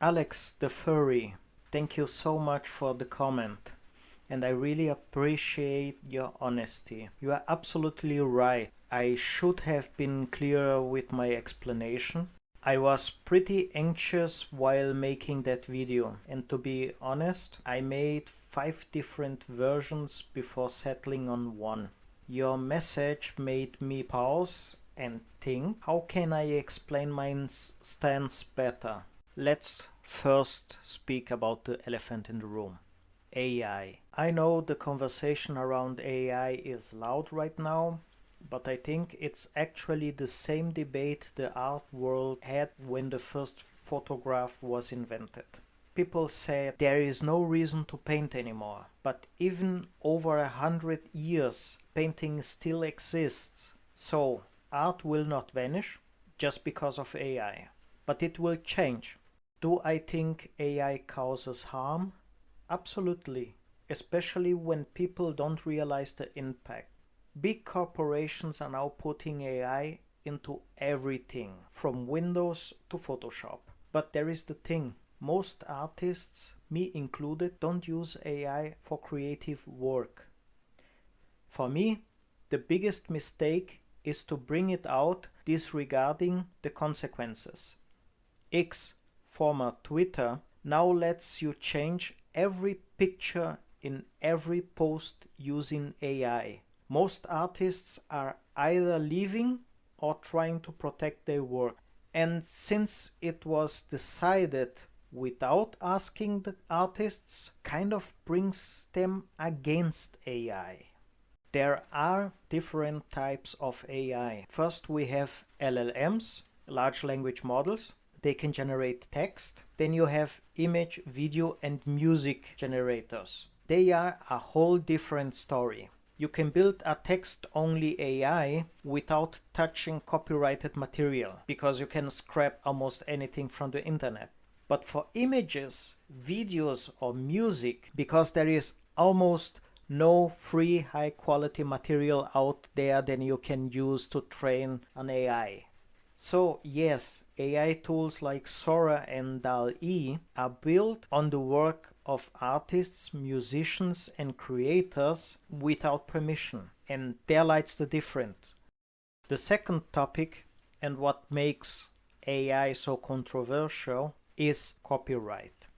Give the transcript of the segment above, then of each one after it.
Alex the Furry, thank you so much for the comment. And I really appreciate your honesty. You are absolutely right. I should have been clearer with my explanation. I was pretty anxious while making that video, and to be honest, I made 5 different versions before settling on one. Your message made me pause and think, how can I explain my stance better? Let's first speak about the elephant in the room. AI. I know the conversation around AI is loud right now, but I think it's actually the same debate the art world had when the first photograph was invented. People said there is no reason to paint anymore, but even over 100 years, painting still exists. So, art will not vanish just because of AI, but it will change. Do I think AI causes harm? Absolutely, especially when people don't realize the impact. Big corporations are now putting AI into everything, from Windows to Photoshop. But there is the thing, most artists, me included, don't use AI for creative work. For me, the biggest mistake is to bring it out disregarding the consequences. X, former Twitter, now lets you change every picture in every post using AI. Most artists are either leaving or trying to protect their work. And since it was decided without asking the artists, kind of brings them against AI. There are different types of AI. First we have LLMs, large language models. They can generate text. Then you have image, video and music generators. They are a whole different story. You can build a text-only AI without touching copyrighted material, because you can scrap almost anything from the internet. But for images, videos or music, because there is almost no free high-quality material out there that you can use to train an AI. So yes, AI tools like Sora and DALL-E are built on the work of artists, musicians and creators without permission. And there lies the difference. The second topic, and what makes AI so controversial, is copyright.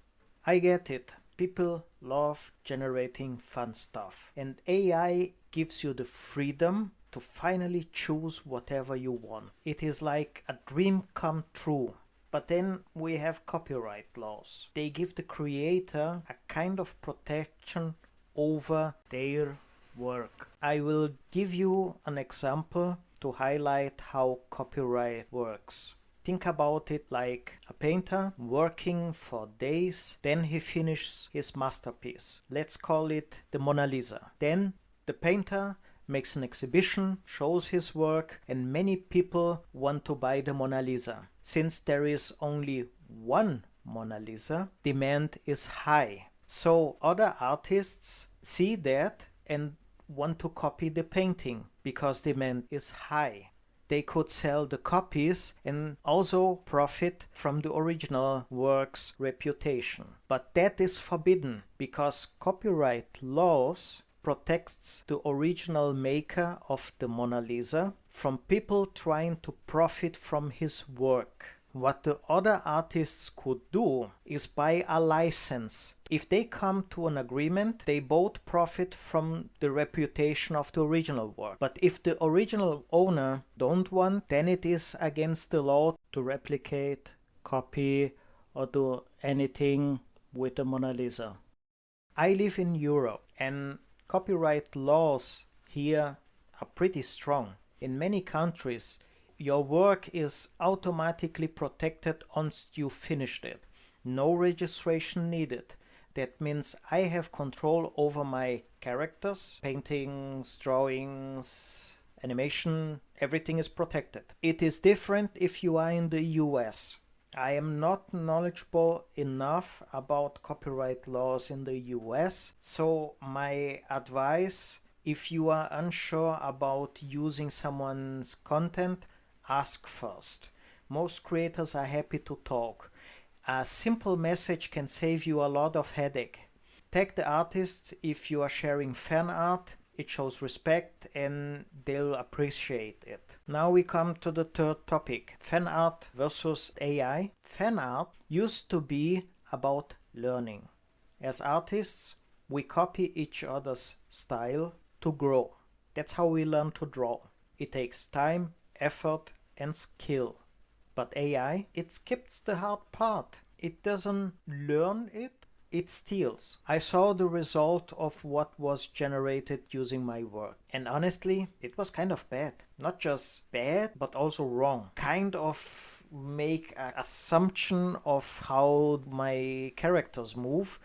I get it. People love generating fun stuff. And AI gives you the freedom to finally choose whatever you want. It is like a dream come true. But then we have copyright laws. They give the creator a kind of protection over their work. I will give you an example to highlight how copyright works. Think about it like a painter working for days, then he finishes his masterpiece. Let's call it the Mona Lisa. Then the painter makes an exhibition, shows his work, and many people want to buy the Mona Lisa. Since there is only one Mona Lisa, demand is high. So other artists see that and want to copy the painting because demand is high. They could sell the copies and also profit from the original work's reputation. But that is forbidden because copyright laws protects the original maker of the Mona Lisa from people trying to profit from his work. What the other artists could do is buy a license. If they come to an agreement, they both profit from the reputation of the original work. But if the original owner don't want, then it is against the law to replicate, copy, or do anything with the Mona Lisa. I live in Europe and copyright laws here are pretty strong. In many countries, your work is automatically protected once you finished it. No registration needed. That means I have control over my characters, paintings, drawings, animation, everything is protected. It is different if you are in the US. I am not knowledgeable enough about copyright laws in the US, so my advice, if you are unsure about using someone's content, ask first. Most creators are happy to talk. A simple message can save you a lot of headache. Tag the artists if you are sharing fan art. It shows respect and they'll appreciate it. Now we come to the third topic, fan art versus AI. Fan art used to be about learning. As artists, we copy each other's style to grow. That's how we learn to draw. It takes time, effort, and skill. But AI, it skips the hard part. It doesn't learn it, it steals. I saw the result of what was generated using my work. And honestly, it was kind of bad. Not just bad, but also wrong. Kind of make an assumption of how my characters move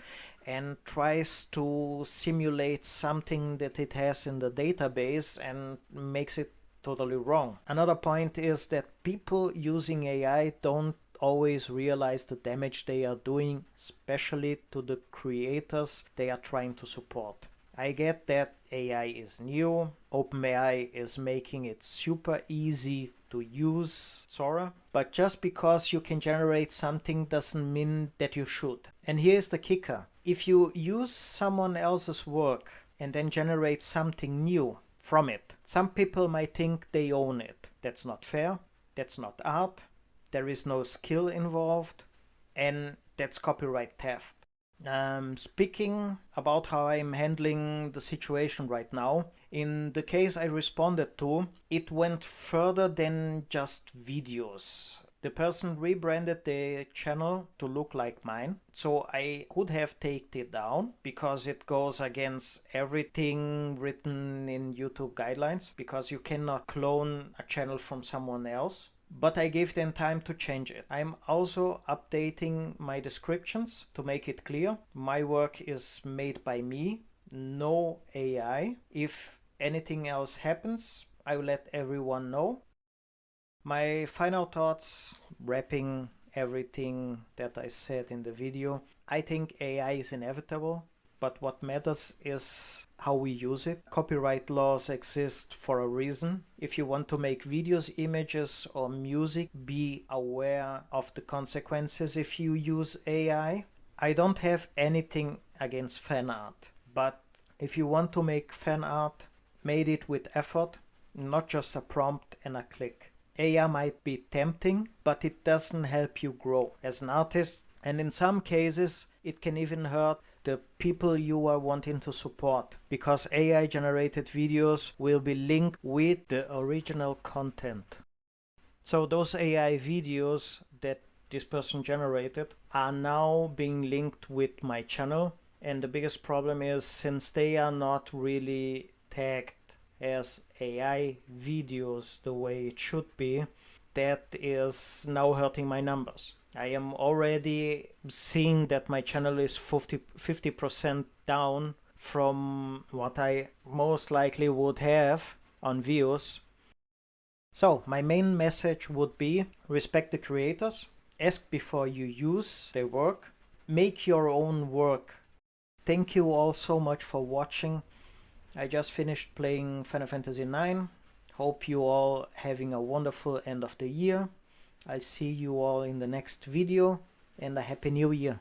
and tries to simulate something that it has in the database and makes it totally wrong. Another point is that people using AI don't always realize the damage they are doing, especially to the creators they are trying to support. I get that AI is new, OpenAI is making it super easy to use Sora, but just because you can generate something doesn't mean that you should. And here's the kicker. If you use someone else's work and then generate something new from it, some people might think they own it. That's not fair, that's not art, there is no skill involved, and that's copyright theft. Speaking about how I'm handling the situation right now, in the case I responded to, it went further than just videos. The person rebranded the channel to look like mine, so I could have taken it down because it goes against everything written in YouTube guidelines, because you cannot clone a channel from someone else. But I gave them time to change it. I'm also updating my descriptions to make it clear. My work is made by me, no AI. If anything else happens, I will let everyone know. My final thoughts, wrapping everything that I said in the video. I think AI is inevitable, but what matters is how we use it. Copyright laws exist for a reason. If you want to make videos, images, or music, be aware of the consequences if you use AI. I don't have anything against fan art, but if you want to make fan art, made it with effort, not just a prompt and a click. AI might be tempting, but it doesn't help you grow as an artist, and in some cases it can even hurt the people you are wanting to support, because AI generated videos will be linked with the original content. So those AI videos that this person generated are now being linked with my channel, and the biggest problem is, since they are not really tagged as AI videos the way it should be, that is now hurting my numbers. I am already seeing that my channel is 50% down from what I most likely would have on views. So my main message would be: respect the creators, ask before you use their work, make your own work. Thank you all so much for watching. I just finished playing Final Fantasy IX. Hope you all having a wonderful end of the year. I'll see you all in the next video, and a happy new year.